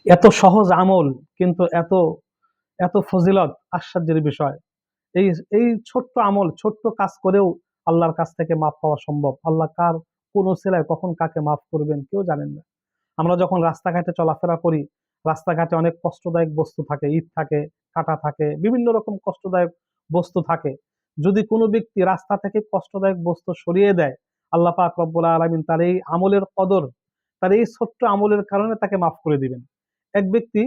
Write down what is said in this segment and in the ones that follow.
এত সহজ আমল, কিন্তু এত এত ফজিলত, আশ্চর্যের বিষয়। এই এই ছোট্ট আমল, ছোট্ট কাজ করেও আল্লাহর কাছ থেকে মাফ পাওয়া সম্ভব। আল্লাহ কোন ওসিলায় কখন কাকে মাফ করবেন কেউ জানেন না। আমরা যখন রাস্তাঘাটে চলাফেরা করি, রাস্তাঘাটে অনেক কষ্টদায়ক বস্তু থাকে, ইট থাকে, কাঁটা থাকে, বিভিন্ন রকম কষ্টদায়ক বস্তু থাকে। যদি কোনো ব্যক্তি রাস্তা থেকে কষ্টদায়ক বস্তু সরিয়ে দেয়, আল্লাহ পাক রব্বুল আলামিন তার এই আমলের কদর, তার এই ছোট্ট আমলের কারণে তাকে মাফ করে দিবেন। এক ব্যক্তি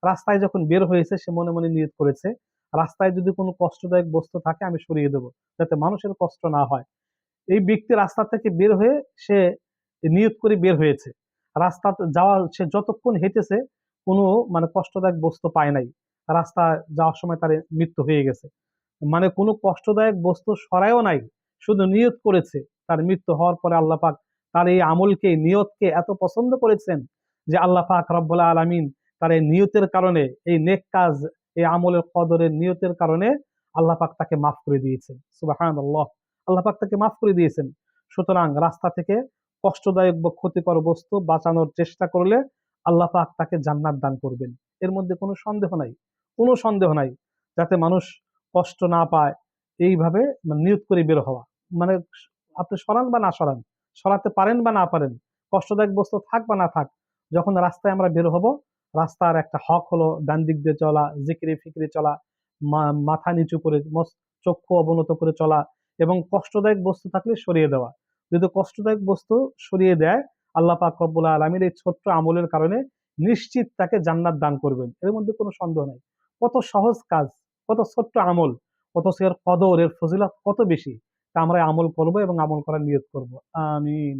রাস্তায় যখন বের হয়েছে, সে মনে মনে নিয়ত করেছে, রাস্তায় যদি কোনো কষ্টদায়ক বস্তু থাকে আমি সরিয়ে দেবো, যাতে মানুষের কষ্ট না হয়। এই ব্যক্তি রাস্তা থেকে বের হয়ে সে নিয়ত করে বের হয়েছে। রাস্তা যাওয়া, সে যতক্ষণ হেঁটেছে কোনো কষ্টদায়ক বস্তু পায় নাই। রাস্তা যাওয়ার সময় তার মৃত্যু হয়ে গেছে। কোনো কষ্টদায়ক বস্তু সরায়ও নাই, শুধু নিয়ত করেছে। তার মৃত্যু হওয়ার পরে আল্লাহ পাক তার এই আমলকে, নিয়তকে এত পছন্দ করেছেন যে আল্লাহ পাক রব্বুল আলামিন তার এই নিয়তের কারণে, এই নেক কাজ, এই আমলের কদরের নিয়তের কারণে আল্লাহ পাক তাকে মাফ করে দিয়েছেন। সুবহানাল্লাহ, আল্লাহ পাক তাকে মাফ করে দিয়েছেন। সুতরাং রাস্তা থেকে কষ্টদায়ক বা ক্ষতিকর বস্তু বাঁচানোর চেষ্টা করলে আল্লাহ পাক তাকে জান্নাত দান করবেন। এর মধ্যে কোনো সন্দেহ নাই, কোনো সন্দেহ নাই। যাতে মানুষ কষ্ট না পায়, এইভাবে নিয়ত করে বের হওয়া। মানে আপনি সরান বা না সরান, সরাতে পারেন বা না পারেন, কষ্টদায়ক বস্তু থাক বা না থাক, যখন রাস্তায় আমরা বের হব, রাস্তার একটা হক হলো ডান দিক দিয়ে চলা, জিকিরে ফিকিরে চলা, মাথা নিচু করে, চক্ষু অবনত করে চলা, এবং কষ্টদায়ক বস্তু থাকলে সরিয়ে দেওয়া। যদি কষ্টদায়ক বস্তু সরিয়ে দেয়, আল্লাহ পাক রব্বুল আলামিন এই ছোট্ট আমলের কারণে নিশ্চিত তাকে জান্নাত দান করবেন। এর মধ্যে কোনো সন্দেহ নাই। কত সহজ কাজ, কত ছোট্ট আমল, অথচ এর কদর, এর ফজিলত কত বেশি। তা আমরা আমল করব এবং আমল করার নিয়ত করব। আমিন।